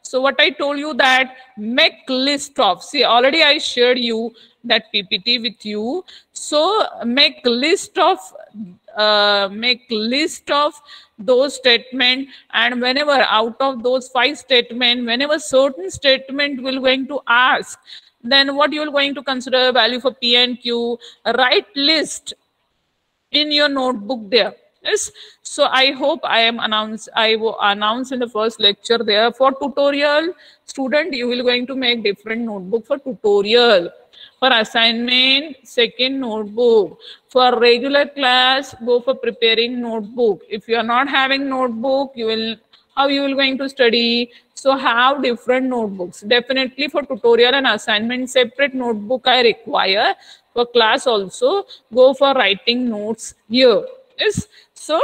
So what I told you that make list of, see already I shared you that PPT with you. So make list of those statement, and whenever out of those 5 statement, whenever certain statement will going to ask, then what you are going to consider value for P and Q, write list in your notebook there. Yes, so I hope I will announce in the first lecture there. For tutorial student, you will going to make different notebook for tutorial. For assignment, second notebook. For regular class, go for preparing notebook. If you are not having notebook, you will, how you will going to study? So have different notebooks. Definitely for tutorial and assignment, separate notebook I require. For class also, go for writing notes here. Yes. So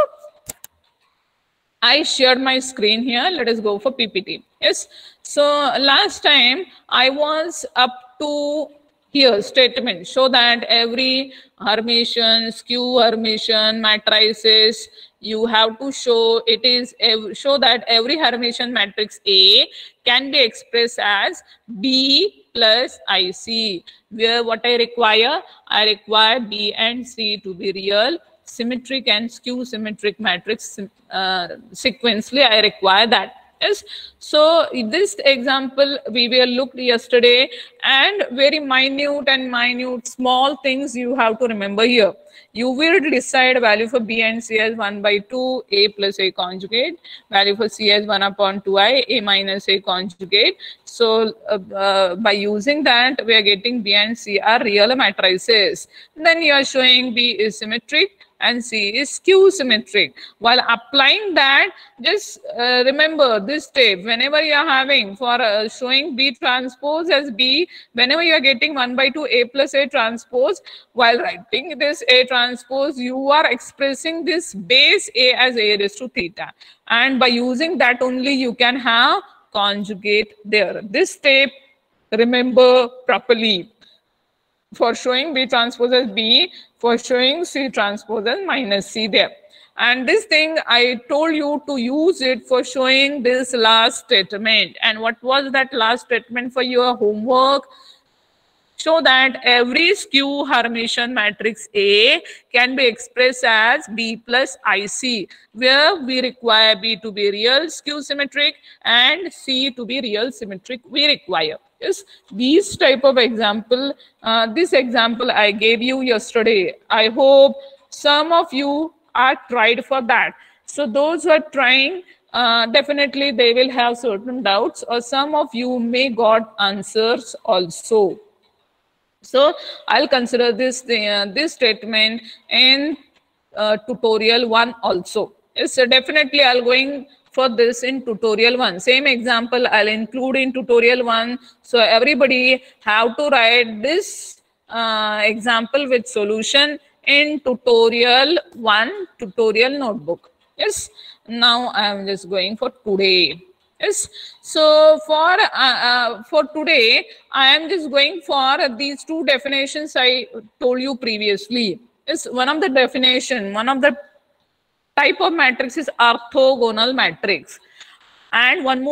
I shared my screen here. Let us go for PPT. Yes. So last time I was up to here statement. Show that every Hermitian, skew Hermitian matrices, you have to show it is show that every Hermitian matrix A can be expressed as B plus IC. Where what I require B and C to be real, symmetric and skew symmetric matrix. Sequentially I require that. Yes, so this example we were looked yesterday, and very minute small things you have to remember here. You will decide value for B and C as 1/2 A plus A conjugate, value for C as 1/2I A minus A conjugate. So by using that, we are getting B and C are real matrices. Then you are showing B is symmetric and C is skew symmetric. While applying that, just remember this step. Whenever you are having for showing B transpose as B, whenever you are getting 1/2 A plus A transpose, while writing this A transpose, you are expressing this base A as A raised to theta. And by using that only you can have conjugate there. This step, remember properly. For showing B transpose as B, for showing C transpose as minus C there. And this thing I told you to use it for showing this last statement. And what was that last statement for your homework? Show that every skew Hermitian matrix A can be expressed as B plus IC, where we require B to be real skew symmetric and C to be real symmetric we require. Yes, these type of example, this example I gave you yesterday. I hope some of you are tried for that. So those who are trying, definitely they will have certain doubts, or some of you may got answers also. So I'll consider this this statement in tutorial 1 also. Yes, so definitely I'll going for this in tutorial 1. Same example I'll include in tutorial 1. So everybody have to write this example with solution in tutorial 1 tutorial notebook. Yes, now I am just going for today. Yes, so for today I am just going for these two definitions I told you previously. Yes, one of the definition, one of the type of matrix is orthogonal matrix, and one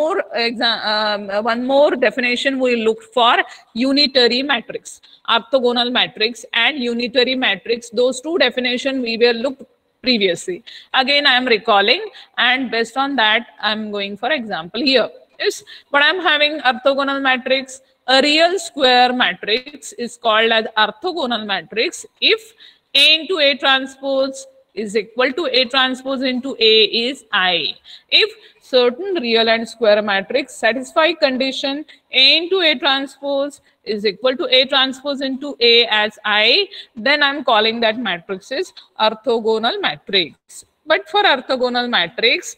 more definition we look for unitary matrix. Orthogonal matrix and unitary matrix, those two definition we were looked previously. Again I am recalling, and based on that I am going for example here. Yes, but I am having orthogonal matrix. A real square matrix is called as orthogonal matrix if A into A transpose is equal to A transpose into A is I. If certain real and square matrix satisfy condition A into A transpose is equal to A transpose into A as I, then I'm calling that matrix is orthogonal matrix. But for orthogonal matrix,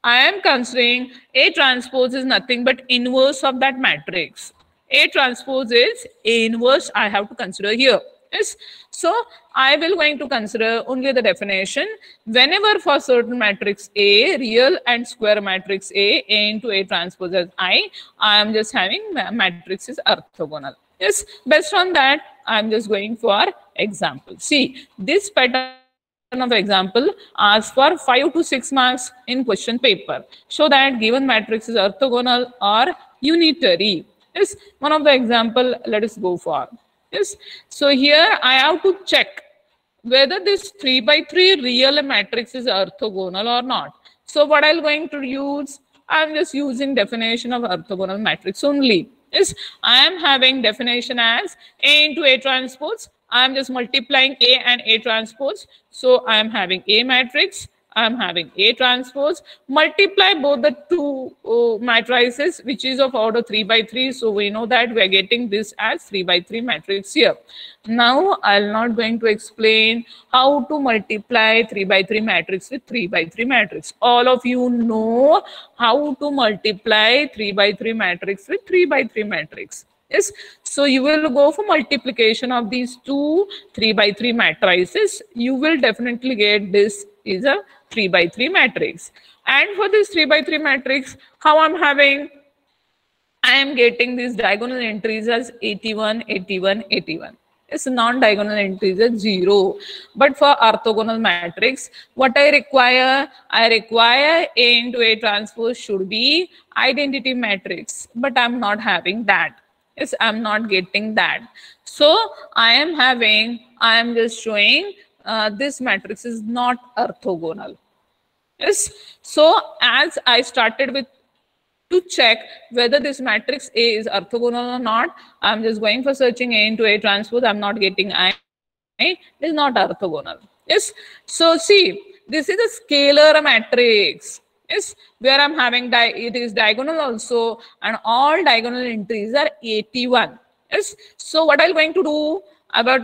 I am considering A transpose is nothing but inverse of that matrix. A transpose is A inverse I have to consider here. Yes. So I will going to consider only the definition. Whenever for certain matrix A, real and square matrix A into A transpose as I am just having matrix is orthogonal. Yes. Based on that, I am just going for example. See, this pattern of example asked for 5 to 6 marks in question paper. Show that given matrix is orthogonal or unitary. Yes, one of the example let us go for. Yes, so here I have to check whether this 3 by 3 real matrix is orthogonal or not. So what I'm going to use, I'm just using definition of orthogonal matrix only. Yes, I am having definition as A into A transpose. I am just multiplying A and A transpose. So I am having A matrix, I am having A transpose, multiply both the two matrices, which is of order 3 by 3. So we know that we are getting this as 3 by 3 matrix here. Now I'll not going to explain how to multiply 3 by 3 matrix with 3 by 3 matrix. All of you know how to multiply 3 by 3 matrix with 3 by 3 matrix. Yes, so you will go for multiplication of these two 3 by 3 matrices. You will definitely get this is a 3 by 3 matrix. And for this 3 by 3 matrix, how I'm having, I am getting these diagonal entries as 81, 81, 81. It's non-diagonal entries as 0. But for orthogonal matrix, what I require A into A transpose should be identity matrix. But I'm not having that. Yes, I'm not getting that. So I am just showing this matrix is not orthogonal. Yes. So as I started with to check whether this matrix A is orthogonal or not, I'm just going for searching A into A transpose. I'm not getting I. It is not orthogonal. Yes. So see, this is a scalar matrix. Yes, where I'm having it is diagonal also, and all diagonal entries are 81. Yes, so what I'm going to do, I will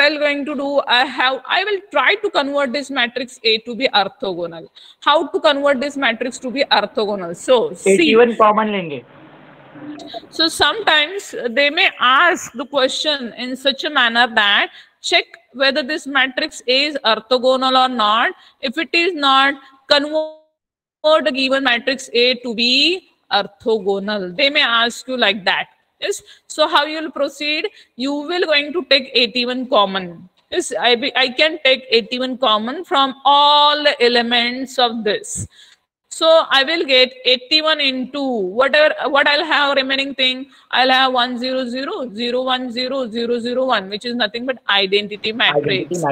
try to convert this matrix A to be orthogonal. How to convert this matrix to be orthogonal? So 81 common lenge. So sometimes they may ask the question in such a manner that check whether this matrix A is orthogonal or not. If it is not, convert the given matrix A to be orthogonal. They may ask you like that. Yes. So how you will proceed? You will going to take 81 common. Yes, I can take 81 common from all the elements of this. So I will get 81 into what I'll have remaining thing. I'll have 100, 010, 001, which is nothing but identity matrix.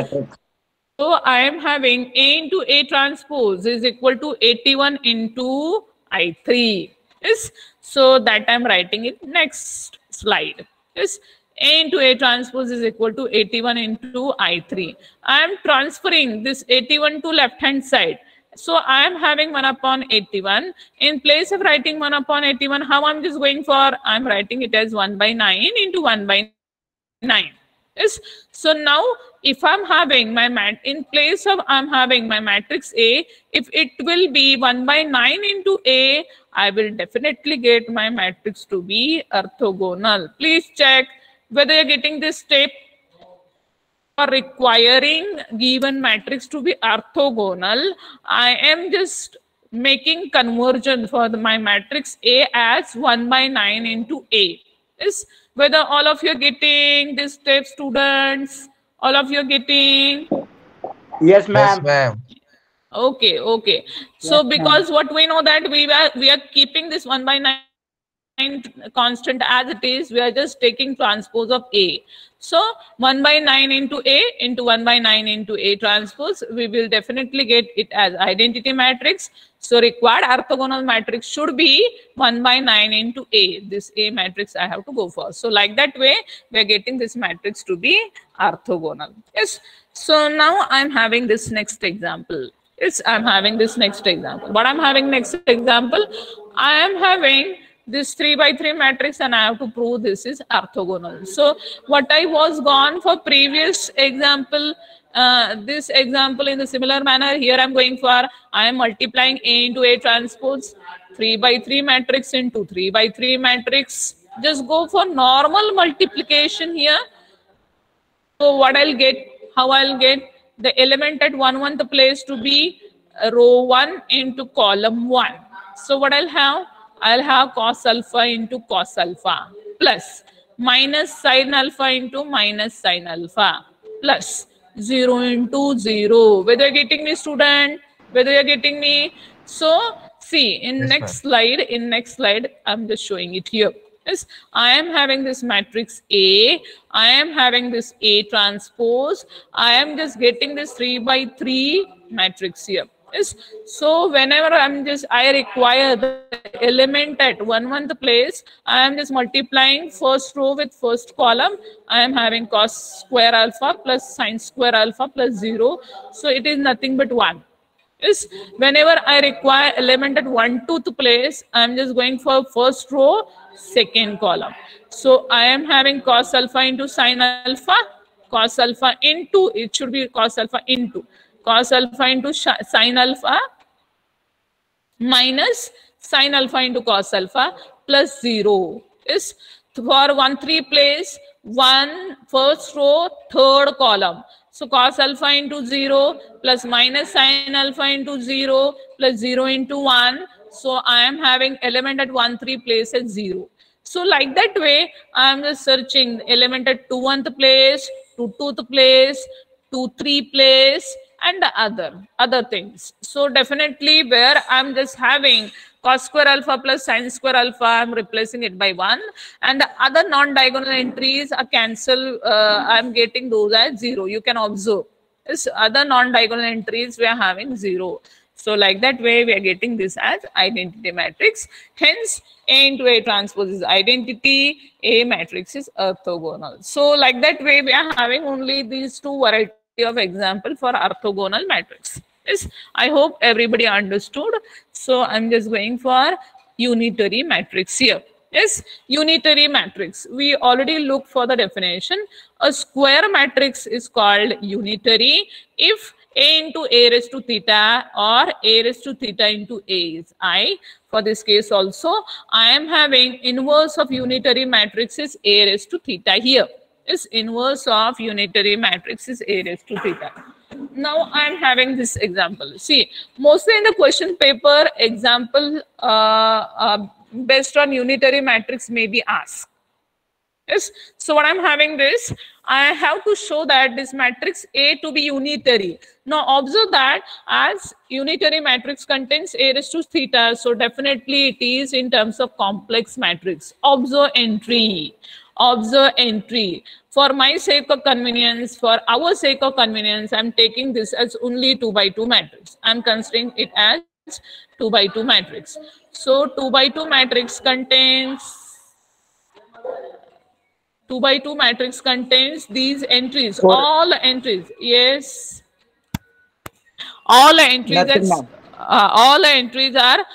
So I am having A into A transpose is equal to 81 into I3. Yes. So that I'm writing it next slide. Yes. A into A transpose is equal to 81 into I3. I am transferring this 81 to left hand side. So I am having 1 upon 81. In place of writing 1 upon 81, how I'm just going for? I'm writing it as 1 by 9 into 1 by 9. Yes. So now if I'm having my in place of I'm having my matrix A, if it will be 1 by 9 into A, I will definitely get my matrix to be orthogonal. Please check whether you're getting this step. For requiring given matrix to be orthogonal, I am just making conversion for my matrix A as 1 by 9 into A. Yes. Whether all of you are getting this step, students? All of you are getting? Yes, ma'am. Yes, ma'am. Okay, okay. So yes, because what we know that we are keeping this 1 by 9 constant as it is, we are just taking transpose of A. So 1 by 9 into A into 1 by 9 into A transpose, we will definitely get it as identity matrix. So required orthogonal matrix should be 1 by 9 into A. This A matrix I have to go for. So like that way, we are getting this matrix to be orthogonal. Yes. So now I'm having this next example. Yes, I'm having this next example. What I'm having next example, I am having this 3 by 3 matrix and I have to prove this is orthogonal. So what I was gone for previous example, this example in the similar manner, here I'm going for, I am multiplying A into A transpose, 3 by 3 matrix into 3 by 3 matrix. Just go for normal multiplication here. So what I'll get, how I'll get the element at 1 place to be row 1 into column 1. So what I'll have cos alpha into cos alpha plus minus sin alpha into minus sin alpha plus 0 into 0. Whether you're getting me, student? Whether you're getting me? So see, in next slide, I'm just showing it here. Yes, I am having this matrix A. I am having this A transpose. I am just getting this 3 by 3 matrix here. Yes, so whenever I require the element at one place, I am just multiplying first row with first column. I am having cos square alpha plus sine square alpha plus 0. So it is nothing but 1. Is whenever I require element at 1/2 place, I'm just going for first row, second column. So I am having cos alpha into sine alpha, cos alpha into, it should be cos alpha into sine alpha minus sine alpha into cos alpha plus 0 is for 1/3 place, one first row, third column. So cos alpha into 0 plus minus sine alpha into 0 plus 0 into 1. So I am having element at 1/3 place at 0. So like that way, I am just searching element at 2/1 place, 2/2 place, 2/3 place, and the other things. So definitely where I'm just having cos square alpha plus sine square alpha, I'm replacing it by 1, and the other non-diagonal entries are cancel. I'm getting those as 0. You can observe this other non-diagonal entries we are having 0. So like that way we are getting this as identity matrix. Hence A into A transpose is identity, A matrix is orthogonal. So like that way we are having only these two varieties of example for orthogonal matrix. Yes, I hope everybody understood. So I'm just going for unitary matrix here. Yes, unitary matrix. We already looked for the definition. A square matrix is called unitary if A into A raised to theta or A raised to theta into A is I. For this case also, I am having inverse of unitary matrix is A raised to theta here. Is inverse of unitary matrix is A raised to theta. Now I am having this example. See, mostly in the question paper, example based on unitary matrix may be asked. Yes. So what I'm having this, I have to show that this matrix A to be unitary. Now observe that as unitary matrix contains A raised to theta, so definitely it is in terms of complex matrix. Observe entry. Observe entry. For my sake of convenience, for our sake of convenience, I'm taking this as only 2 by 2 matrix. I'm considering it as 2 by 2 matrix. So 2 by 2 matrix contains 2 by 2 matrix contains these entries, all entries. Yes, all entries. All entries are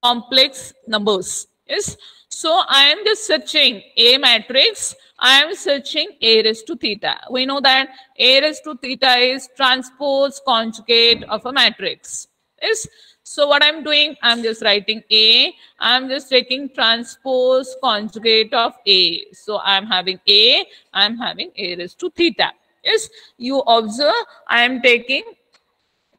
complex numbers. Yes. So I am just searching A matrix. I am searching A raised to theta. We know that A raised to theta is transpose conjugate of a matrix. Yes. So what I'm doing, I'm just writing A. I'm just taking transpose conjugate of A. So I'm having A. I'm having A raised to theta. Yes. You observe, I am taking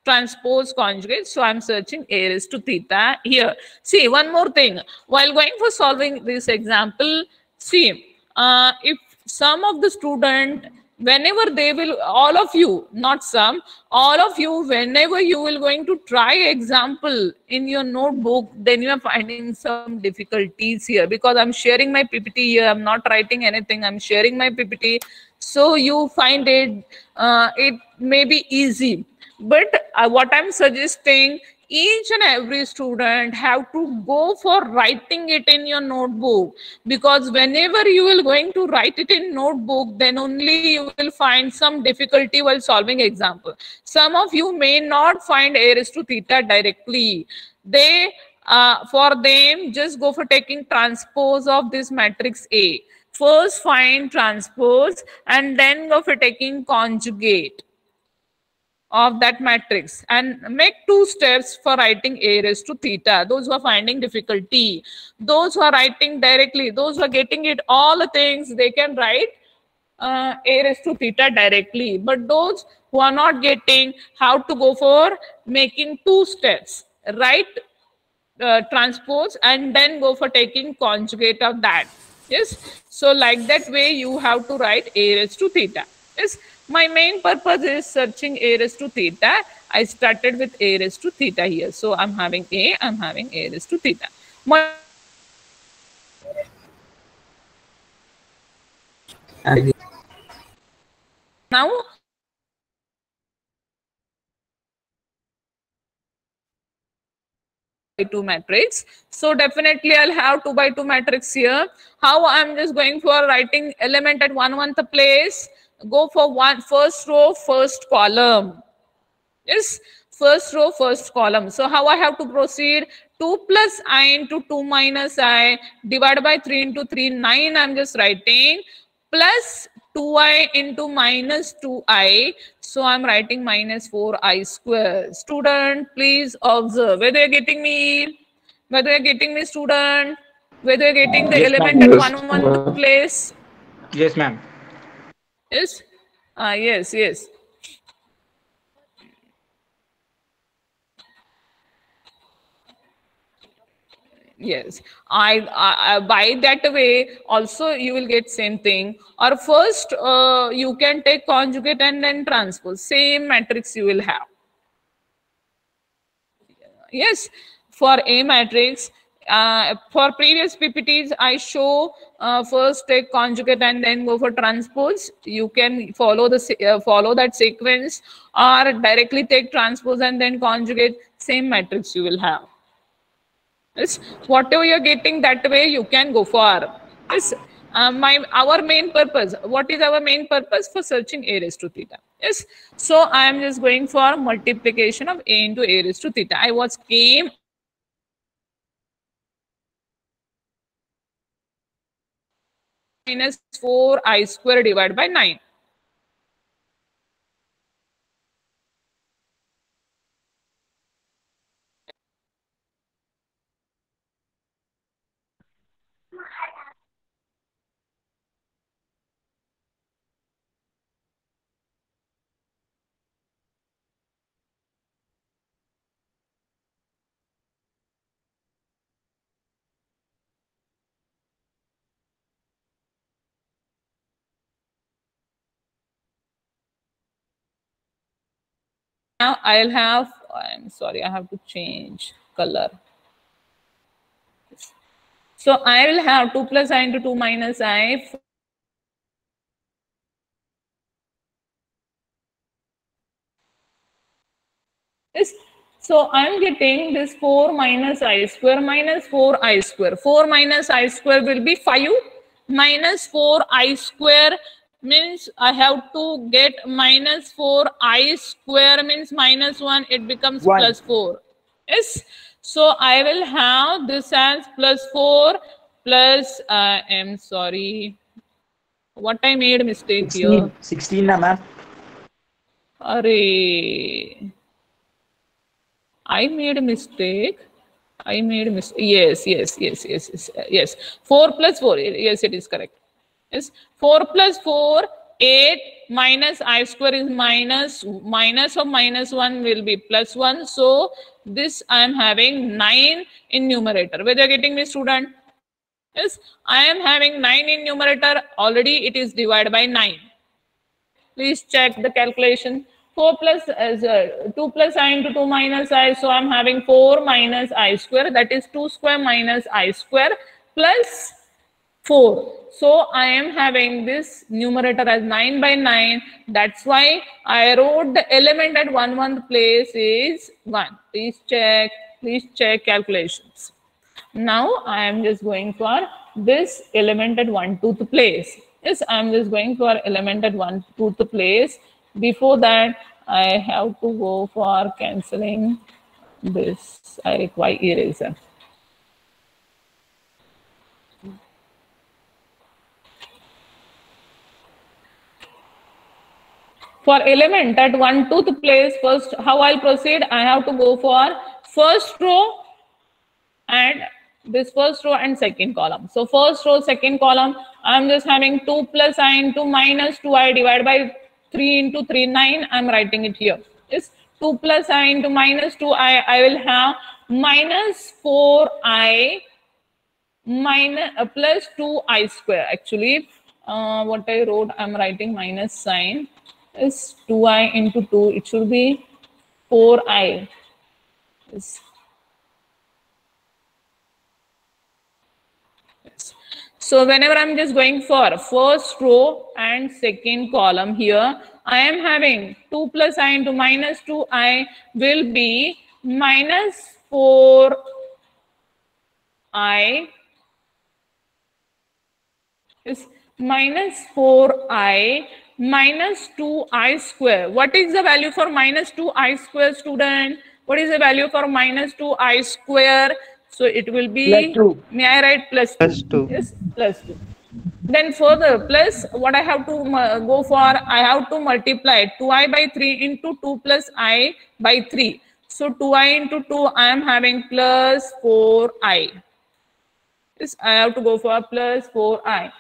transpose conjugate. So I'm searching A raised to theta here. See, one more thing. While going for solving this example, see, if some of the student, whenever they will, all of you, not some, all of you, whenever you will going to try example in your notebook, then you are finding some difficulties here because I'm sharing my PPT here. I'm not writing anything. I'm sharing my PPT. So you find it, it may be easy. But what I'm suggesting, each and every student have to go for writing it in your notebook, because whenever you will going to write it in notebook, then only you will find some difficulty while solving example. Some of you may not find A raised to theta directly. They, for them, just go for taking transpose of this matrix A. First find transpose and then go for taking conjugate of that matrix and make 2 steps for writing A raised to theta. Those who are finding difficulty, those who are writing directly, those who are getting it all the things, they can write A raised to theta directly. But those who are not getting, how to go for making 2 steps, write transpose and then go for taking conjugate of that. Yes. So like that way you have to write A raised to theta. Yes, my main purpose is searching a raised to theta. I started with a raised to theta here. So I'm having I'm having a raised to theta. Now, by 2 matrix. So definitely I'll have 2 by 2 matrix here. How I'm just going for writing element at 1 place. Go for first row, first column. Yes, first row, first column. So how I have to proceed? 2 plus I into 2 minus I divided by 3 into 3, 9 I'm just writing, plus 2I into minus 2I. So I'm writing minus 4I square. Student, please observe. Whether you're getting me? Whether you're getting me, student? Whether you're getting the Yes, element ma'am. at Yes. 1 place? Yes, ma'am. Yes? Yes, yes. Yes, I by that way also you will get same thing. Or first you can take conjugate and then transpose. Same matrix you will have. Yes, for A matrix. For previous PPTs, I show first take conjugate and then go for transpose. You can follow follow that sequence, or directly take transpose and then conjugate. Same matrix you will have. Yes, whatever you're getting that way, you can go for. Yes, our main purpose. What is our main purpose for searching a raised to theta? Yes, so I am just going for multiplication of a into a raised to theta. I was came minus 4I square divided by 9. Now I'll have. I'm sorry, I have to change color. So I will have 2 plus I into 2 minus I. Yes. So I'm getting this 4 minus I square minus 4I square. 4 minus I square will be 5 minus 4I square means I have to get minus 4I square means minus 1. It becomes 1. plus 4. Yes. So I will have this as plus 4 plus, I'm sorry. What I made mistake 16. here. 16 na, ma'am. Array. I made a mistake. I made a mistake. Yes. 4 plus 4. Yes, it is correct. Yes. 4 plus 4, 8 minus I square is minus of minus 1 will be plus 1. So this I am having 9 in numerator. Whether you're getting me, student? Yes, I am having 9 in numerator. Already it is divided by 9. Please check the calculation. 4 plus 2 plus I into 2 minus I. So I'm having 4 minus I square. That is 2 square minus I square plus 4. So I am having this numerator as 9 by 9. That's why I wrote the element at 1 place is 1. Please check calculations. Now I am just going for this element at 1/2 place. Yes, I am just going for element at 1/2 place. Before that, I have to go for cancelling this. I require eraser. For element at 1/2 place, first how I'll proceed? I have to go for first row and this first row and second column. So first row, second column, I'm just having 2 plus I into minus 2I divided by 3 into 3, 9. I'm writing it here. Yes, 2 plus I into minus 2I. I will have minus 4I minus plus 2I square. Actually, what I wrote, I'm writing minus sign, is 2i into 2. It should be 4i. Yes. So whenever I'm just going for first row and second column here, I am having 2 plus I into minus 2i will be minus 4i is minus 4i minus 2i square. What is the value for minus 2i square, student? What is the value for minus 2i square? So it will be, +2. may I write plus 2? +2. Yes, plus 2. Then further, plus what I have to go for, I have to multiply 2i by 3 into 2 plus I by 3. So 2i into 2, I am having plus 4i. Yes, I have to go for plus 4i.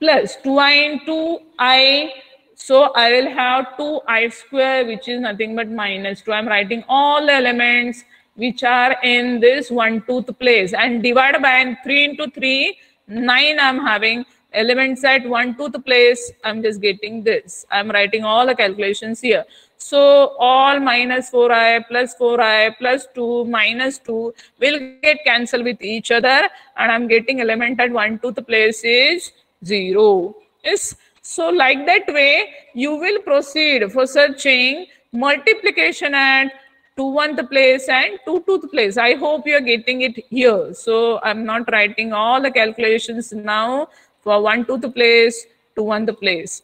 Plus 2i into I, so I will have 2i square, which is nothing but minus 2. I'm writing all the elements which are in this 1/2 place and divide by 3 into 3, 9 I'm having elements at 1/2 place. I'm just getting this. I'm writing all the calculations here. So all minus 4i plus 4i plus 2 minus 2 will get cancelled with each other, and I'm getting element at 1/2 place is 0. Yes. So like that way, you will proceed for searching multiplication at 2/1 place and 2/2 place. I hope you are getting it here. So I'm not writing all the calculations now for 1/2 place, 2/1 place.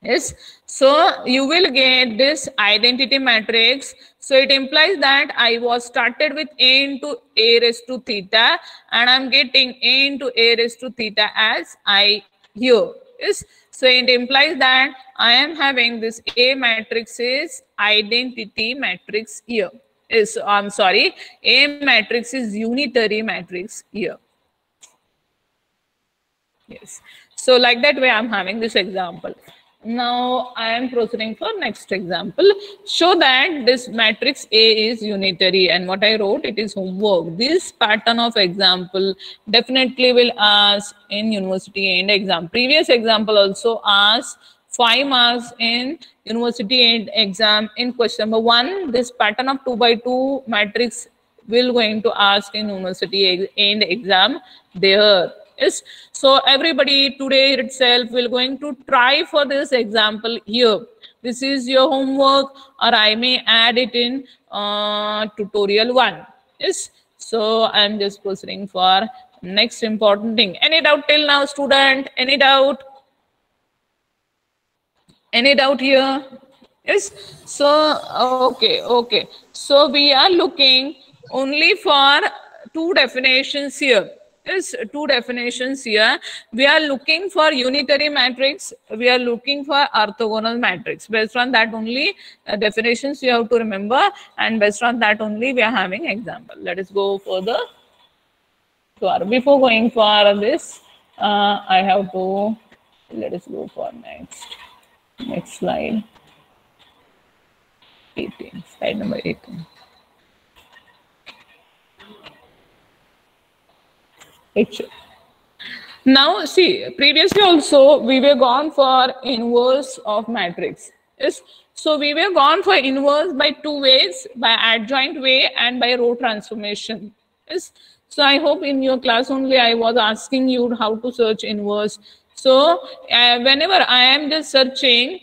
Yes. So you will get this identity matrix. So it implies that I was started with a into a raised to theta, and I'm getting a into a raised to theta as I here. Yes. So it implies that I am having this A matrix is identity matrix here. Is I'm sorry, A matrix is unitary matrix here. Yes. So like that way I'm having this example. Now I am proceeding for next example. Show that this matrix A is unitary, and what I wrote, it is homework. This pattern of example definitely will ask in university end exam. Previous example also asked 5 marks in university end exam. In question number 1, this pattern of 2 by 2 matrix will going to ask in university end exam there. Yes. So everybody today itself will going to try for this example here. This is your homework, or I may add it in tutorial 1. Yes. So I'm just proceeding for next important thing. Any doubt till now, student? Any doubt? Any doubt here? Yes. So okay. So we are looking only for 2 definitions here. Is 2 definitions here. We are looking for unitary matrix. We are looking for orthogonal matrix. Based on that only definitions you have to remember, and based on that only we are having example. Let us go further. So before going for this, I have to, let us go for next slide. 18, slide number 18. Now see, previously also we were gone for inverse of matrix. Yes. So we were gone for inverse by 2 ways, by adjoint way and by row transformation. Yes. So I hope in your class only I was asking you how to search inverse. So whenever I am just searching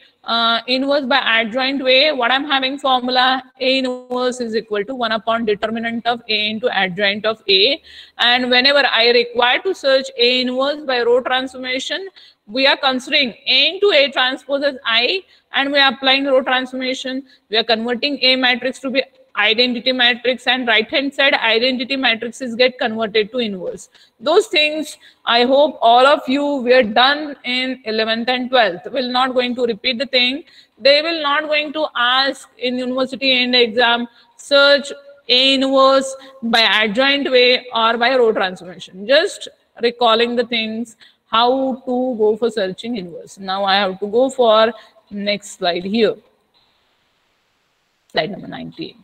inverse by adjoint way, what I'm having formula, A inverse is equal to 1 upon determinant of A into adjoint of A. And whenever I require to search A inverse by row transformation, we are considering A into A transpose as I, and we are applying row transformation. We are converting A matrix to be identity matrix, and right hand side identity matrices get converted to inverse. Those things I hope all of you were done in 11th and 12th. Will not going to repeat the thing. They will not going to ask in university end exam search A inverse by adjoint way or by row transformation. Just recalling the things how to go for searching inverse. Now I have to go for next slide here. Slide number 19.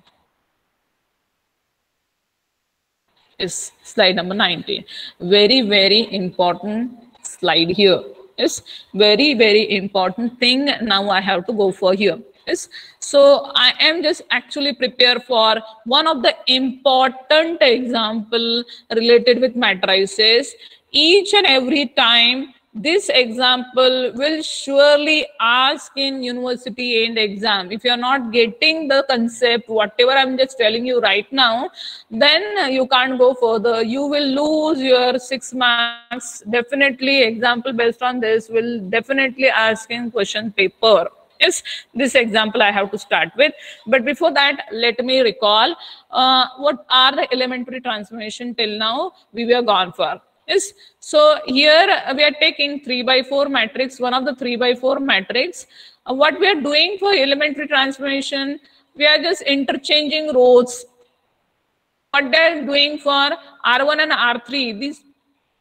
Is slide number 19. Very important slide here. Yes, very, very important thing. Now I have to go for here. Yes, so I am just actually prepared for one of the important example related with matrices. Each and every time this example will surely ask in university end exam. If you are not getting the concept, whatever I'm just telling you right now, then you can't go further. You will lose your 6 marks. Definitely example based on this will definitely ask in question paper. Yes, this example I have to start with. But before that, let me recall what are the elementary transformation till now we were gone for. Yes, so here we are taking 3/4 matrix, one of the 3/4 matrix. What we are doing for elementary transformation, we are just interchanging rows. What they are doing for R1 and R3, these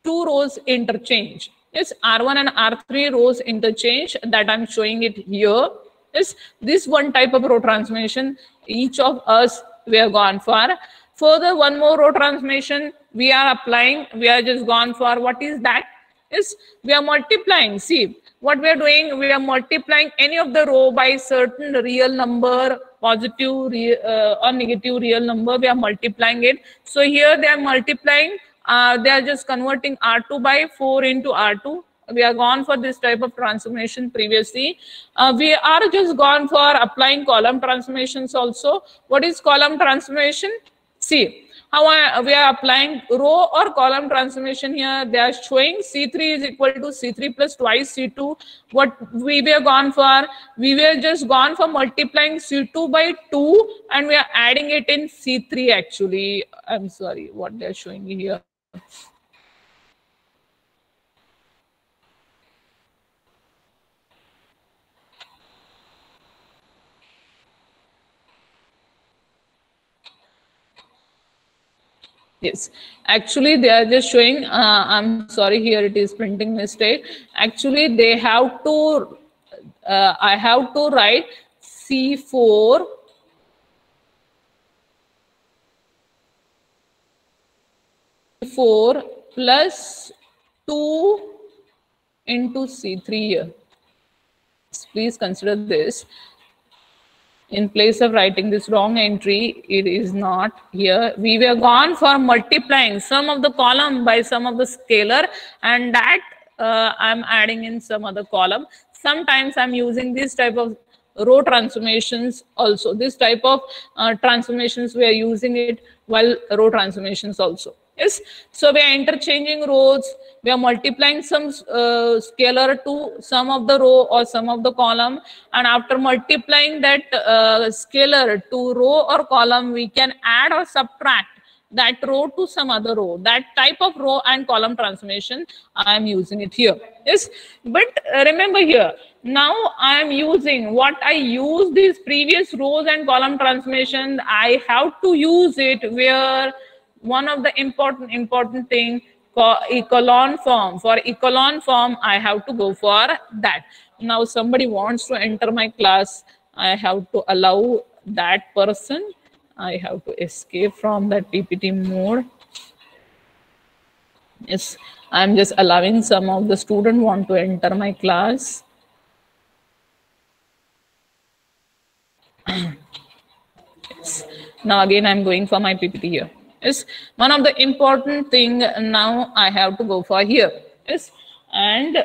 two rows interchange. Yes, R1 and R3 rows interchange, that I'm showing it here. Yes, this one type of row transformation, each of us we have gone for. Further, one more row transformation we are applying, we are just gone for. What is that? Yes, we are multiplying. See, what we are doing, we are multiplying any of the row by certain real number, positive or negative real number, we are multiplying it. So here they are multiplying, they are just converting R2 by 4 into R2. We are gone for this type of transformation previously. We are just gone for applying column transformations also. What is column transformation? See, how we are applying row or column transformation here. They are showing C3 is equal to C3 plus twice C2. What we were gone for? We were just gone for multiplying C2 by 2 and we are adding it in C3 actually. I'm sorry, what they are showing here. Yes, actually they are just showing, I'm sorry, here it is printing mistake. Actually they have to, I have to write C4 plus 2 into C3 here. Please consider this. In place of writing this wrong entry, it is not here. We were gone for multiplying sum of the column by sum of the scalar, and that I'm adding in some other column. Sometimes I'm using this type of row transformations also. This type of transformations we are using it while row transformations also. Yes, so we are interchanging rows, we are multiplying some scalar to sum of the row or sum of the column, and after multiplying that scalar to row or column, we can add or subtract that row to some other row. That type of row and column transformation, I am using it here. Yes, but remember here, now I am using what I use these previous rows and column transformation, I have to use it where one of the important thing for echelon form. For echelon form, I have to go for that. Now somebody wants to enter my class, I have to allow that person. I have to escape from that PPT mode. Yes, I'm just allowing some of the students want to enter my class. Yes. Now again, I'm going for my PPT here. Is one of the important thing now I have to go for here is and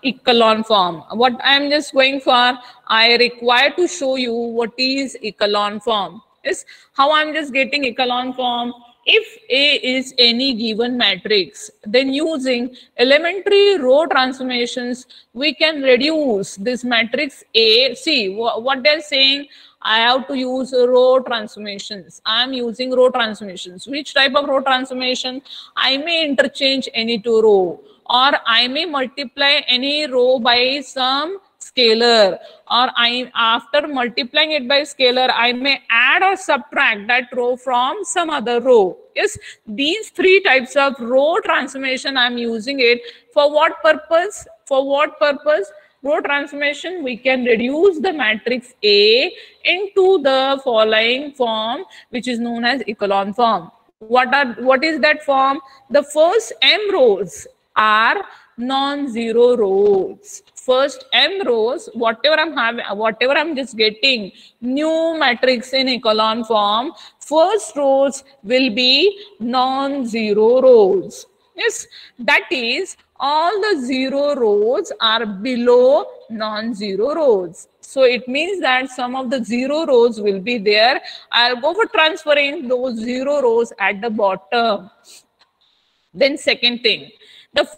echelon form. What I'm just going for, I require to show you what is echelon form. Is how I'm just getting echelon form. If A is any given matrix, then using elementary row transformations, we can reduce this matrix A. See what they're saying. I have to use row transformations. I am using row transformations. Which type of row transformation? I may interchange any two row, or I may multiply any row by some scalar, or after multiplying it by scalar, I may add or subtract that row from some other row. Yes, these three types of row transformation I am using it. For what purpose? For what purpose? Row transformation, we can reduce the matrix A into the following form, which is known as echelon form. What is that form? The first m rows are non-zero rows. First m rows, whatever I'm having, whatever I'm just getting new matrix in echelon form, first rows will be non-zero rows. Yes, that is all the zero rows are below non-zero rows. So it means that some of the zero rows will be there. I'll go for transferring those zero rows at the bottom. Then second thing, the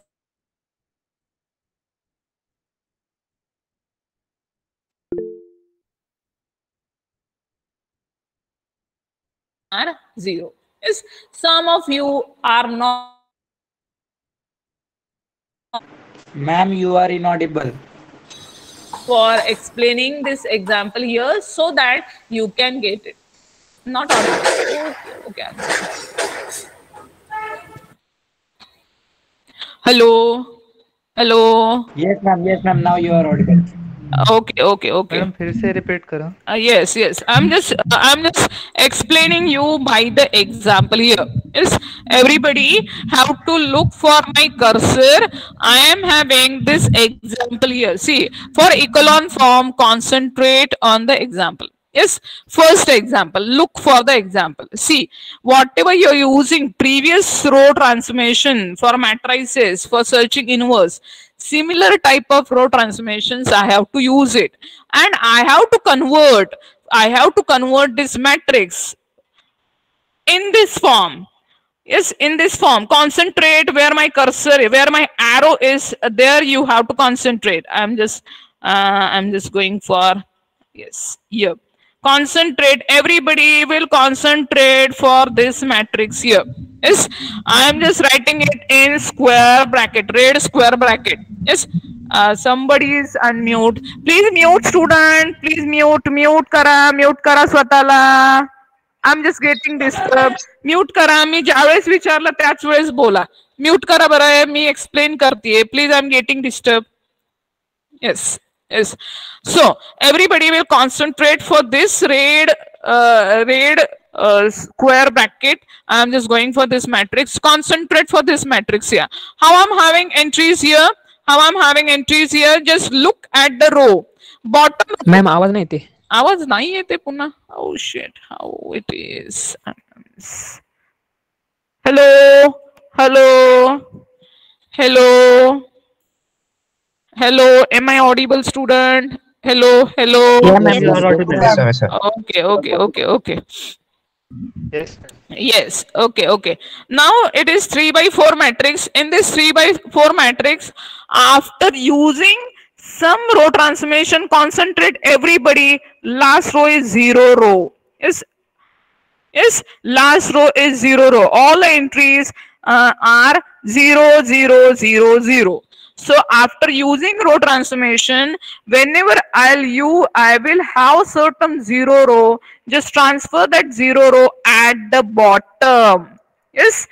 are zero. Yes, some of you are not. Ma'am, you are inaudible. For explaining this example here so that you can get it. Not audible. Okay. Hello. Hello. Yes, ma'am. Yes, ma'am. Now you are audible. Okay. Madam फिर से repeat करो. Yes. I'm just explaining you by the example here. Yes, everybody have to look for my cursor. I am having this example here. See, for echelon form, concentrate on the example. Yes, first example, look for the example. See, whatever you're using previous row transformation for matrices, for searching inverse, similar type of row transformations, I have to use it. And I have to convert this matrix in this form. Yes, in this form, concentrate where my cursor, where my arrow is, there you have to concentrate. I'm just going for, yes, here. Concentrate, everybody will concentrate for this matrix here. Yes, I am just writing it in square bracket, red square bracket. Yes, somebody is unmute. Please mute student, please mute kara swatala. I'm just getting disturbed. Mute करा मी ज्यावेळेस विचारलं त्याच वेळेस बोला. Mute करा बरं मी explain करते. Please, I'm getting disturbed. Yes. So everybody will concentrate for this red square bracket. I'm just going for this matrix. Concentrate for this matrix here. How I'm having entries here? Just look at the row. Bottom. Ma'am आवाज नाही येते. आवाज नाही येते पुन्हा. Oh shit, how it is. Hello, am I audible, student? Hello. Yeah, ma'am. You are audible. Yes, sir. Okay. Yes. Okay. Now it is 3/4 matrix. In this 3/4 matrix, after using some row transformation, concentrate everybody. Last row is zero row. Yes, last row is zero row. All the entries are 0, 0, 0, 0. So after using row transformation, whenever I will have certain zero row, just transfer that zero row at the bottom. Yes,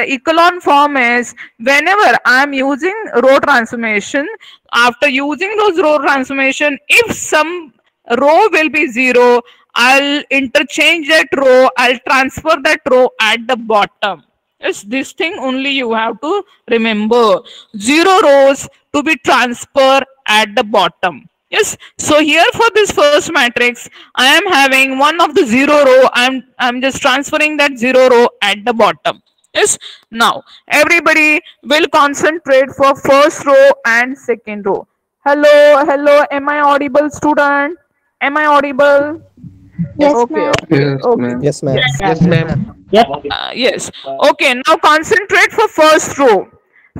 the echelon form is whenever I am using row transformation, after using those row transformation, if some row will be zero, I'll interchange that row, I'll transfer that row at the bottom. Yes, this thing only you have to remember. Zero rows to be transferred at the bottom. Yes, so here for this first matrix, I am having one of the zero row. I'm just transferring that zero row at the bottom. Yes, now everybody will concentrate for first row and second row. Hello, am I audible, student? Am I audible? Yes, Okay. Yes ma'am. Yes, ma'am. Yes. Okay, now concentrate for first row.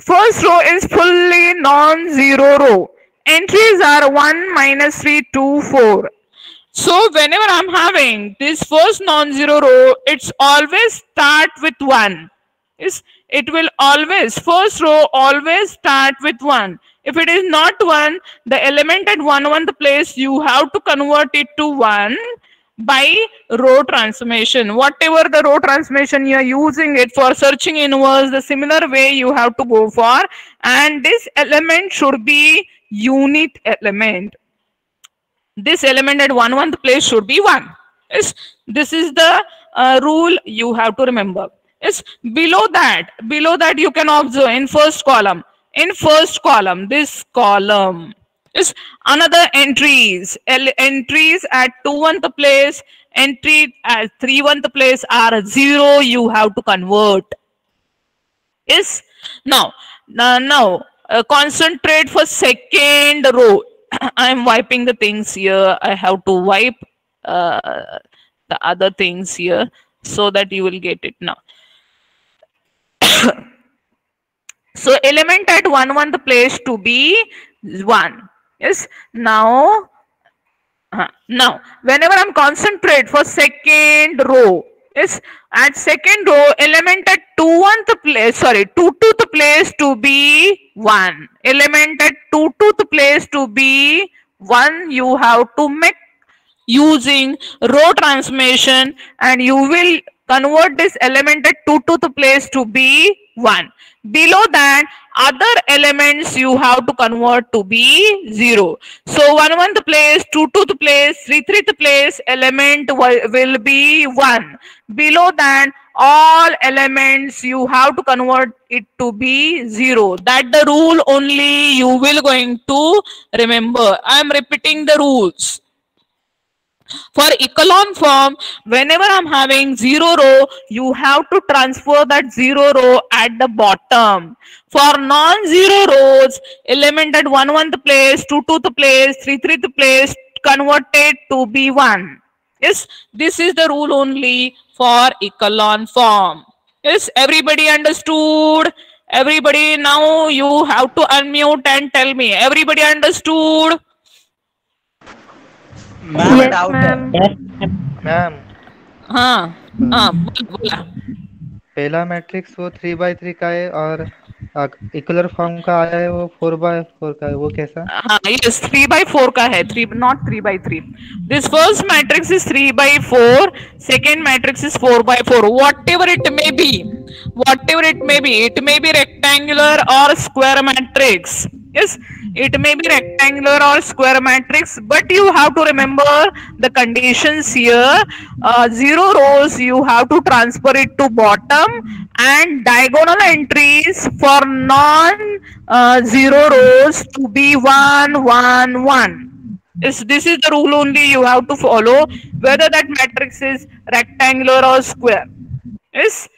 First row is fully non-zero row. Entries are 1, -3, 2, 4. So whenever I'm having this first non-zero row, it's always start with 1. Yes, it will always, first row always start with 1. If it is not 1, the element at 1 the place, you have to convert it to 1 by row transformation. Whatever the row transformation you are using it for searching inverse, the similar way you have to go for, and this element should be unit element. This element at 1 place should be 1. Yes, this is the rule you have to remember. Yes, below that you can observe in first column in first column, this column is another entries. Entries at 2-1th place, entry at 3-1th place are 0. You have to convert. Yes. Now concentrate for second row. I am wiping the things here. I have to wipe the other things here so that you will get it now. So element at 1-1th place to be 1. Yes. Now whenever I'm concentrate for second row, yes, at second row, element at 2-1th place, 2-2th place to be 1. Element at 2-2th place to be 1, you have to make using row transformation, and you will convert this element at 2-2th place to be 1. Below that, other elements you have to convert to be 0. So 1-1th place, 2-2th place, 3-3rd place element will be 1. Below that, all elements you have to convert it to be 0. That the rule only you will going to remember. I am repeating the rules. For echelon form, whenever I'm having 0 row, you have to transfer that 0 row at the bottom. For non-zero rows, element at 1-1th place, 2-2th place, 3-3rd place, converted to be 1. Yes, this is the rule only for echelon form. Yes, everybody understood? Everybody, now you have to unmute and tell me. Everybody understood? Ma'am doubt है ma'am हाँ बोला। पहला matrix वो 3x3 का है और इक्वलर form का आया है वो 4x4 का है, वो कैसा? हाँ, yes, 3x4 का है, not 3x3. This first matrix is 3x4, second matrix is 4x4. Whatever it may be, it may be rectangular or square matrix. Yes, it may be rectangular or square matrix, but you have to remember the conditions here. 0 rows you have to transfer it to bottom, and diagonal entries for non-zero rows to be 1, 1, 1. This is the rule only you have to follow, whether that matrix is rectangular or square. Yes.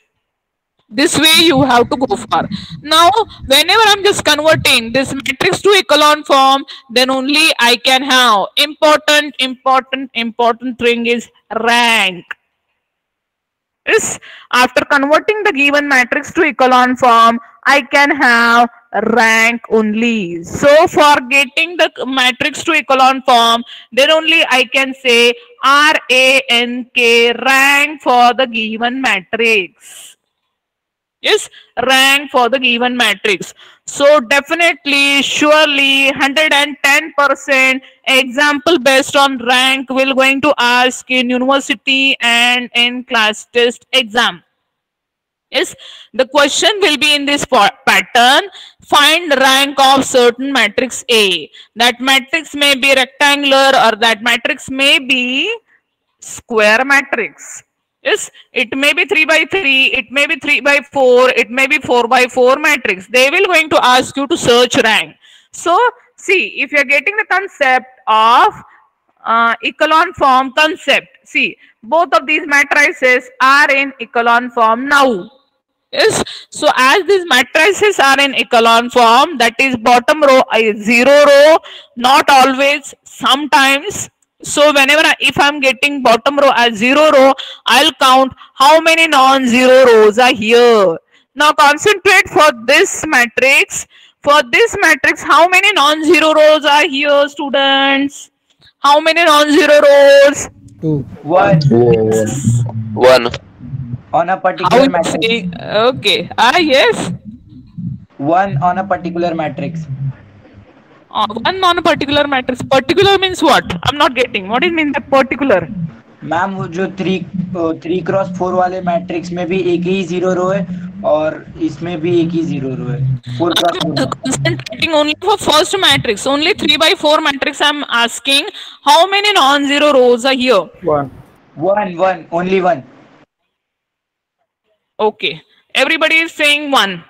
This way you have to go for. Now, whenever I'm just converting this matrix to echelon form, then only I can have important thing is rank. Yes, after converting the given matrix to echelon form, I can have rank only. So for getting the matrix to echelon form, then only I can say rank, rank for the given matrix. Yes, rank for the given matrix. So definitely, surely 110% example based on rank will going to ask in university and in class test exam. Yes, the question will be in this pattern. Find rank of certain matrix A. That matrix may be rectangular or that matrix may be square matrix. Yes, it may be 3x3, it may be 3x4, it may be 4x4 matrix. They will going to ask you to search rank. So, see, if you are getting the concept of echelon form concept, see, both of these matrices are in echelon form now. Yes, so as these matrices are in echelon form, that is bottom row is 0 row, not always, sometimes. So whenever if I'm getting bottom row as 0 row, I'll count how many non-zero rows are here. Now concentrate for this matrix. For this matrix, how many non-zero rows are here, students? How many non-zero rows? 2. 1 1 on a particular matrix. Okay. Yes. 1 on a particular matrix. 1 on a particular matrix. Particular means what? I'm not getting. What is mean by particular? Ma'am वो जो 3x4 वाले matrix में भी एक ही 0 रो है और इसमें भी एक ही 0 रो है. 4x4. Concentrating only for first matrix. Only 3x4 matrix. I'm asking how many non-zero rows are here? 1. Only 1. Okay. Everybody is saying 1.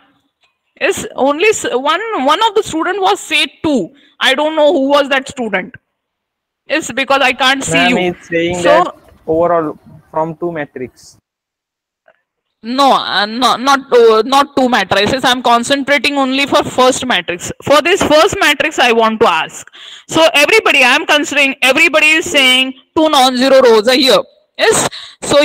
Is only one of the student was say 2. I don't know who was that student. Is because I can't see Ma'am you. is saying So that overall from 2 matrix. no, not 2 matrices. I'm concentrating only for first matrix. For this first matrix, I want to ask. So everybody, I'm considering everybody is saying 2 non-zero rows are here. Yes. So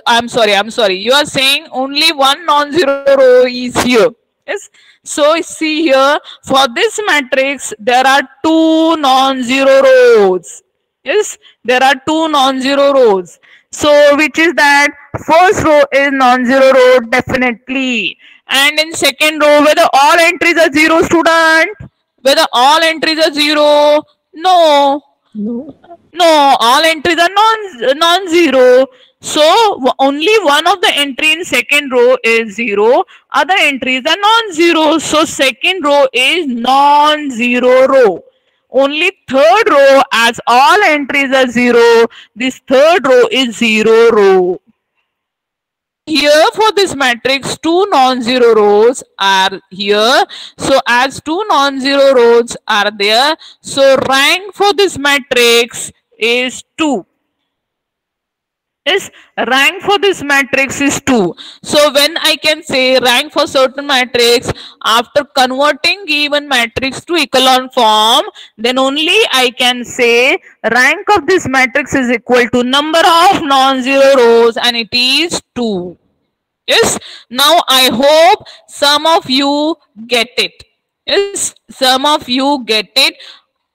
I'm sorry. You are saying only 1 non-zero row is here. Yes. So see here, for this matrix, there are 2 non-zero rows. Yes, there are 2 non-zero rows. So which is that first row is non-zero row definitely. And in second row, whether all entries are 0, student? Whether all entries are 0? No. No, all entries are non-zero. So only one of the entry in second row is 0. Other entries are non-zero. So second row is non-zero row. Only third row, as all entries are 0, this third row is 0 row. Here for this matrix, 2 non-zero rows are here. So as 2 non-zero rows are there, so rank for this matrix is 2. Is rank for this matrix is 2. So when I can say rank for certain matrix after converting given matrix to echelon form, then only I can say rank of this matrix is equal to number of non-zero rows, and it is 2. Yes. Now I hope some of you get it. Yes, some of you get it.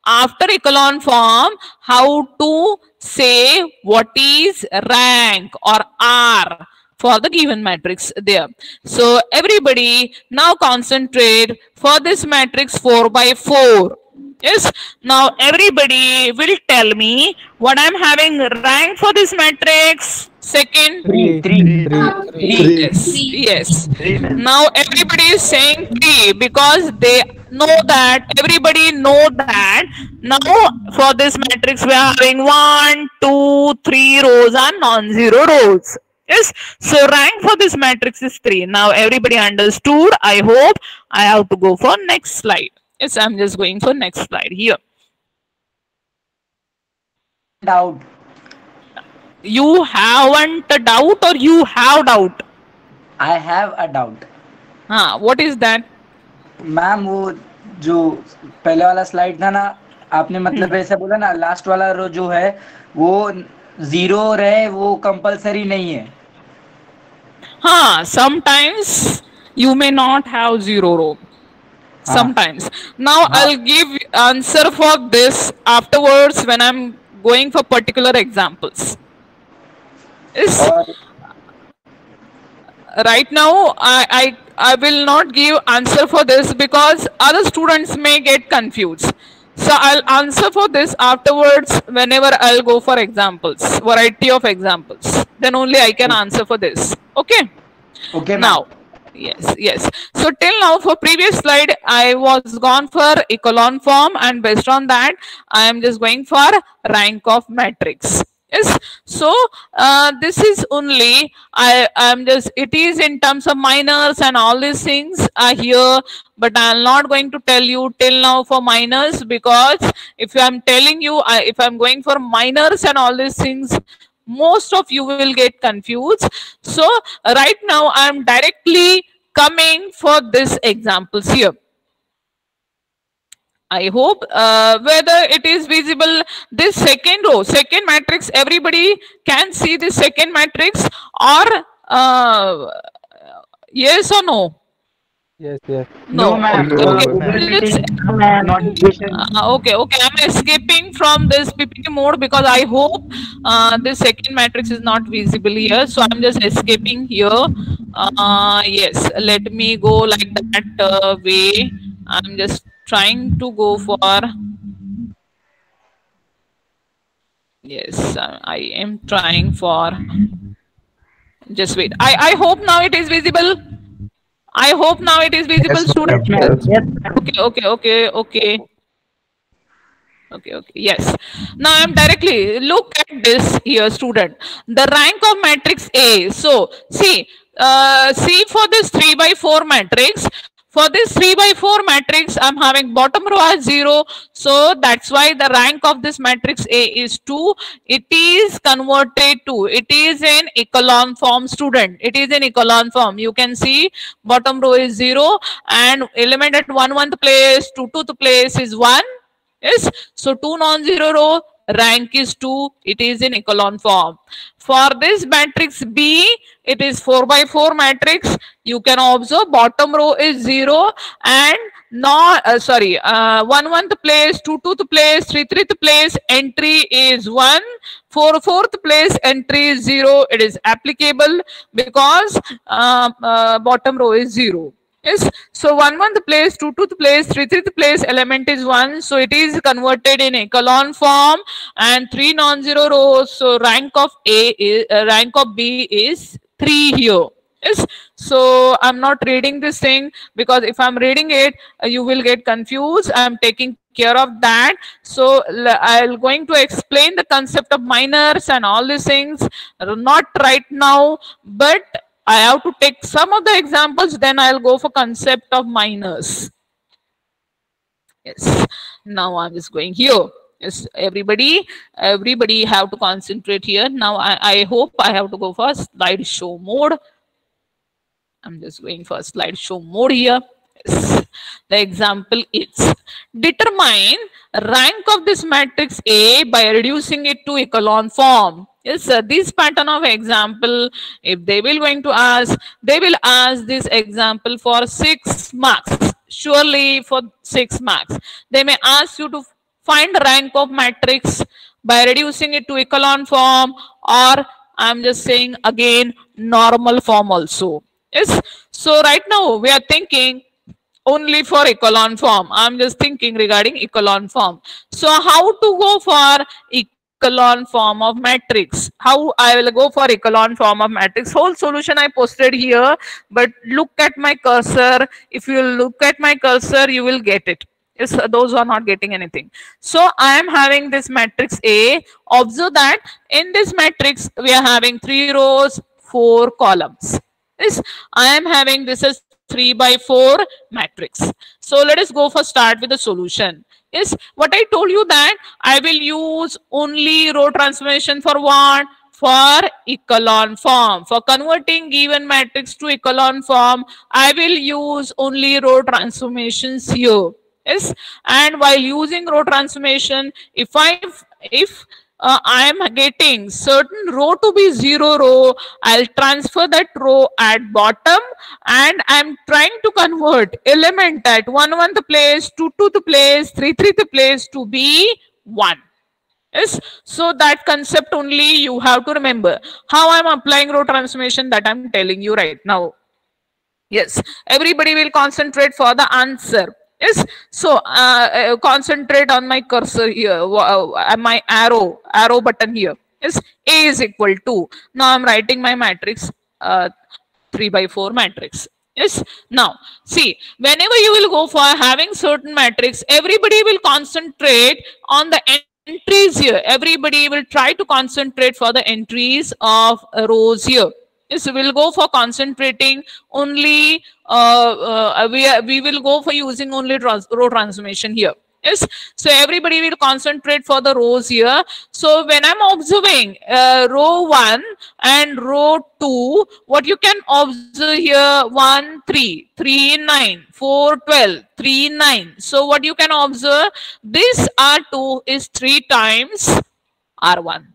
After echelon form, how to say what is rank or R for the given matrix there. So everybody now concentrate for this matrix 4 by 4. Yes. Now everybody will tell me what I'm having rank for this matrix. Second. 3. Yes. Now everybody is saying 3 because they know that, everybody know that now for this matrix we are having 1, 2, 3 rows are non-zero rows. Yes. So rank for this matrix is 3. Now everybody understood. I hope. I have to go for next slide. Yes, I'm just going for next slide here. Doubt. You haven't a doubt or you have doubt? I have a doubt. What is that? Ma'am वो जो पहले वाला slide था ना, आपने मतलब ऐसा बोला ना, लास्ट वाला रो जो है वो 0 रहे, वो कंपलसरी नहीं है. हाँ, sometimes you may not have 0 row. Sometimes. Now I'll give answer for this afterwards when I'm going for particular examples. Right now I will not give answer for this because other students may get confused. So I'll answer for this afterwards whenever I'll go for examples, variety of examples. Then only I can answer for this. Okay. Okay. Now. Yes. So till now for previous slide, I was gone for echelon form, and based on that, I am just going for rank of matrix. Yes. So this is only, it is in terms of minors and all these things are here, but I am not going to tell you till now for minors, because if I am telling you, if I am going for minors and all these things, most of you will get confused. So right now I am directly coming for this examples here. I hope whether it is visible, this second row, second matrix, everybody can see this second matrix, or yes or no? Yes. No, ma'am. Okay. I'm escaping from this PPT mode because I hope this second matrix is not visible here. So I'm just escaping here. Yes, let me go like that way. I'm just trying to go for. Yes, I am trying for. Just wait. I hope now it is visible. I hope now it is visible, student. Okay. Yes. Now I'm directly look at this here, student. The rank of matrix A. So see for this 3 by 4 matrix, For this 3 by 4 matrix, I'm having bottom row as 0. So that's why the rank of this matrix A is 2. It is converted to, it is in echelon form, student. It is in echelon form. You can see bottom row is 0 and element at 1st place to 2th place is 1. Yes. So 2 non-zero row, rank is 2. It is in echelon form. For this matrix B, it is 4 by 4 matrix. You can observe bottom row is 0 and not 1st place, 2nd place, 3rd place entry is 1. 4th place entry is 0. It is applicable because bottom row is 0. Yes, so 1st place, 2nd place, 3rd place element is 1, so it is converted in echelon form, and 3 non-zero rows. So rank of rank of B is 3 here. Yes, so I'm not reading this thing because if I'm reading it, you will get confused. I'm taking care of that. So I'm going to explain the concept of minors and all these things, not right now, but I have to take some of the examples, then I'll go for concept of minors. Yes, now I'm just going here. Yes, everybody have to concentrate here. Now I hope I have to go for slideshow mode. I'm just going for slideshow mode here. Yes. The example is, determine rank of this matrix A by reducing it to echelon form. Yes, this pattern of example, if they will going to ask, they will ask this example for 6 marks. Surely for 6 marks. They may ask you to find the rank of matrix by reducing it to echelon form, or I'm just saying again normal form also. Yes, so right now we are thinking only for echelon form. I'm just thinking regarding echelon form. So how to go for echelon form of matrix? How I will go for echelon form of matrix? Whole solution I posted here, but look at my cursor. If you look at my cursor, you will get it. Yes, those who are not getting anything. So I am having this matrix A. Observe that in this matrix we are having 3 rows, 4 columns. Yes, I am having this as 3 by 4 matrix. So let us go for start with the solution. Yes, what I told you that I will use only row transformation for what? For echelon form. For converting given matrix to echelon form, I will use only row transformations here. Yes, and while using row transformation, if I am getting certain row to be 0 row, I'll transfer that row at bottom, and I'm trying to convert element at 1st place, 2nd place, 3rd place to be 1. Yes, so that concept only you have to remember. How I'm applying row transformation, that I'm telling you right now. Yes, everybody will concentrate for the answer. Yes, so concentrate on my cursor here, my arrow button here. Yes, A is equal to, now I'm writing my matrix, 3 by 4 matrix. Yes, now see, whenever you will go for having certain matrix, everybody will concentrate on the entries here. Everybody will try to concentrate for the entries of rows here. Yes, we will go for concentrating only, we will go for using only row transformation here. Yes, so everybody will concentrate for the rows here. So when I'm observing row 1 and row 2, what you can observe here, 1, 3, 3, 9, 4, 12, 3, 9. So what you can observe, this R2 is 3 times R1.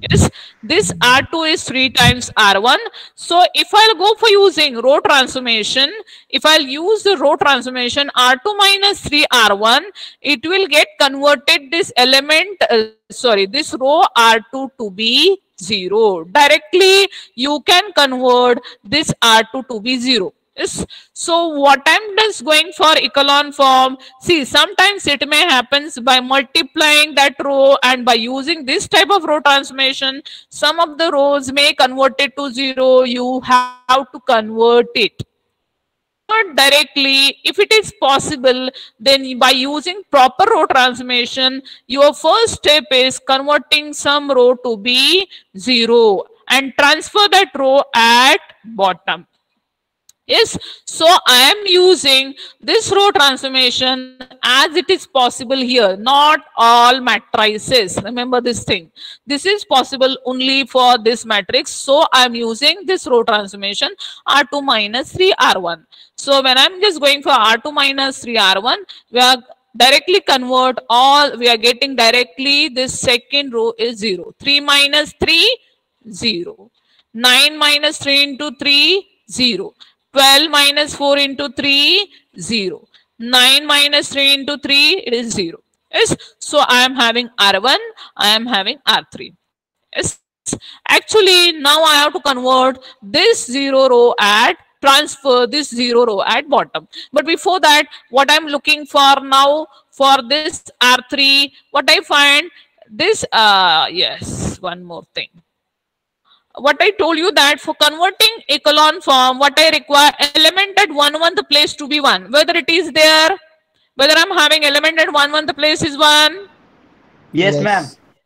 Yes, this R2 is 3 times R1. So if I'll go for using row transformation, if I'll use the row transformation R2 minus 3 R1, it will get converted this element, this row R2 to be 0. Directly you can convert this R2 to be 0. Yes. So what I'm just going for echelon form, see, sometimes it may happen by multiplying that row, and by using this type of row transformation, some of the rows may convert it to 0. You have to convert it. Not directly, if it is possible, then by using proper row transformation, your first step is converting some row to be 0 and transfer that row at bottom. Yes, so I am using this row transformation as it is possible here, not all matrices. Remember this thing. This is possible only for this matrix. So I am using this row transformation R2 minus 3 R1. So when I'm just going for R2 minus 3 R1, we are directly convert all, we are getting directly this second row is 0. 3 minus 3, 0. 9 minus 3 into 3, 0. 12 minus 4 into 3, 0. 9 minus 3 into 3, it is 0. Yes. So I am having R1, I am having R3. Yes. Actually, now I have to convert this 0 row at transfer this 0 row at bottom. But before that, what I'm looking for now for this R3, what I find this, yes, one more thing. What I told you that for converting echelon form, what I require element at 1, 1, the place to be 1. Whether it is there, whether I'm having element at 1, 1, the place is 1. Yes, ma'am.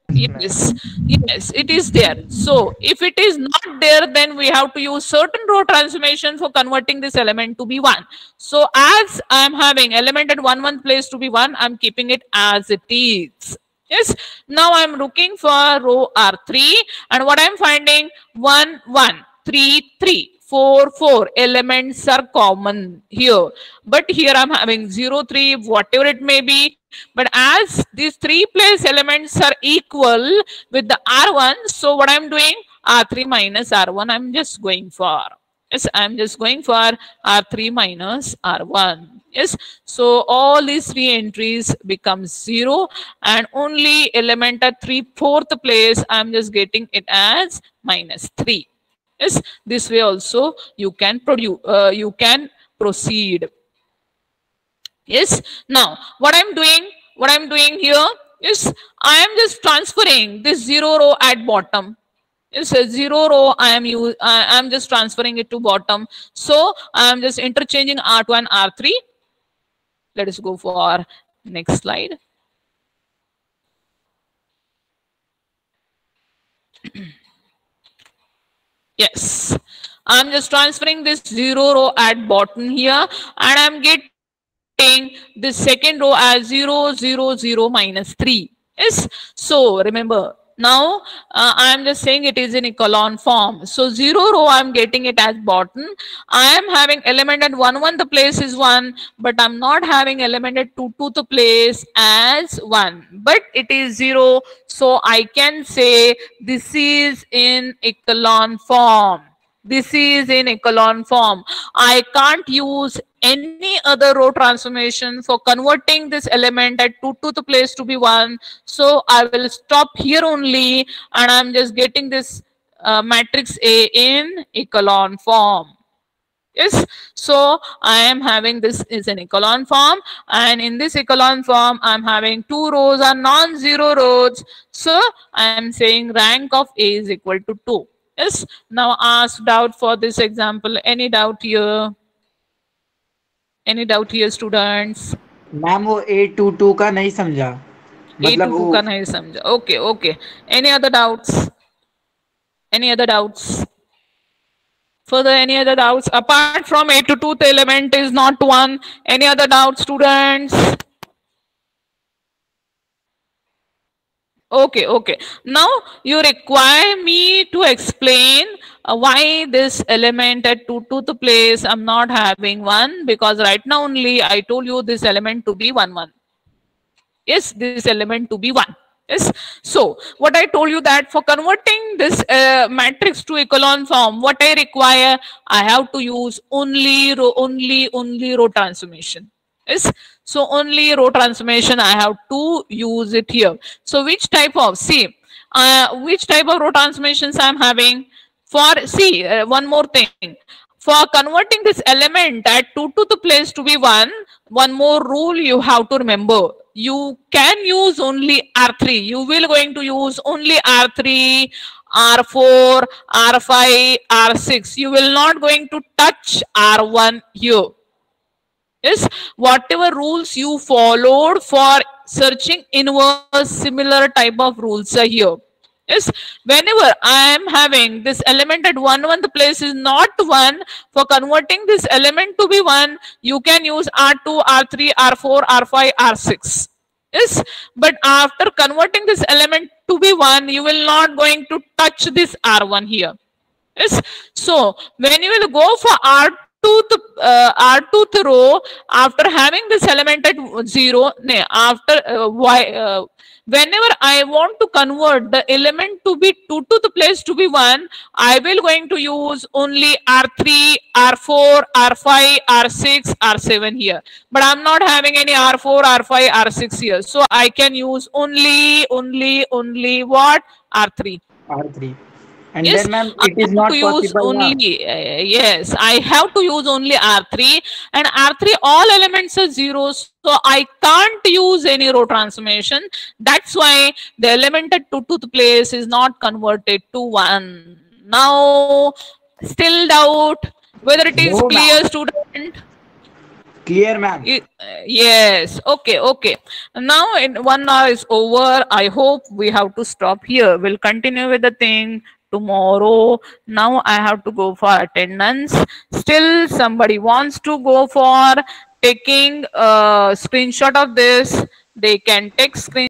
Yes, yes, it is there. So if it is not there, then we have to use certain row transformation for converting this element to be 1. So as I am having element at 1, 1 place to be 1, I'm keeping it as it is. Yes, now I'm looking for row R3 and what I'm finding 1, 1, 3, 3, 4, 4 elements are common here. But here I'm having 0, 3, whatever it may be. But as these 3 place elements are equal with the R1, so what I'm doing R3 minus R1 I'm just going for. Yes, I'm just going for R3 minus R1. Yes, so all these 3 entries become 0 and only element at 3/4 place I'm just getting it as minus 3. Yes, this way also you can produce, you can proceed. Yes, now what I'm doing here is I am just transferring this 0 row at bottom. It's a 0 row. I am just transferring it to bottom. So I am just interchanging R2 and R3. Let us go for next slide. Yes, I'm just transferring this 0 row at bottom here and I'm getting this second row as 0, 0, 0 minus 3. Yes, so remember now I am just saying it is in echelon form. So 0 row I am getting it as bottom. I am having element at 1, 1 the place is 1, but I'm not having element at 2, 2 the place as 1, but it is 0. So I can say this is in echelon form. This is in echelon form. I can't use any other row transformation for converting this element at 2 to the place to be 1. So I will stop here only and I'm just getting this matrix A in echelon form. Yes, so I am having this is an echelon form and in this echelon form I'm having 2 rows are non-zero rows. So I am saying rank of A is equal to 2. Yes, now ask doubt for this example. Any doubt here? Any doubt here, students? Ma'am वो 822 का नहीं समझा, मतलब 822 का नहीं समझा. Okay, okay. Any other doubts? Any other doubts? Further, any other doubts? Apart from 822, the element is not 1. Any other doubts, students? Okay, okay. Now you require me to explain why this element at 2 to the place I'm not having 1, because right now only I told you this element to be 1, 1. Yes, this element to be 1. Yes. So what I told you that for converting this matrix to echelon form, what I require, I have to use only row transformation. Yes. So only row transformation I have to use it here. So which type of, see, which type of row transformations I'm having? For, see, one more thing. For converting this element at 2 to the place to be 1, one more rule you have to remember. You can use only R3. You will going to use only R3, R4, R5, R6. You will not going to touch R1 here. Yes, whatever rules you followed for searching inverse, similar type of rules are here. Is whenever I am having this element at 1 1, the place is not 1. For converting this element to be 1, you can use R2, R3, R4, R5, R6. Yes, but after converting this element to be 1, you will not going to touch this R1 here. Yes, so when you will go for R2th row, after having this element at 0, whenever I want to convert the element to be 2 to the place to be 1, I will going to use only R3, R4, R5, R6, R7 here. But I'm not having any R4, R5, R6 here. So I can use only what? R3. R3. And Yes, then ma'am, I it is have not to use possible now. only, yes, I have to use only R3, and R3 all elements are zeros, so I can't use any row transformation. That's why the element at 2 to the place is not converted to 1. Now, still doubt whether it is No, clear, ma'am. student? Clear, ma'am. Yes, okay. Now, 1 hour is over. I hope we have to stop here. We'll continue with the thing tomorrow. Now I have to go for attendance. Still somebody wants to go for taking a screenshot of this. They can take screen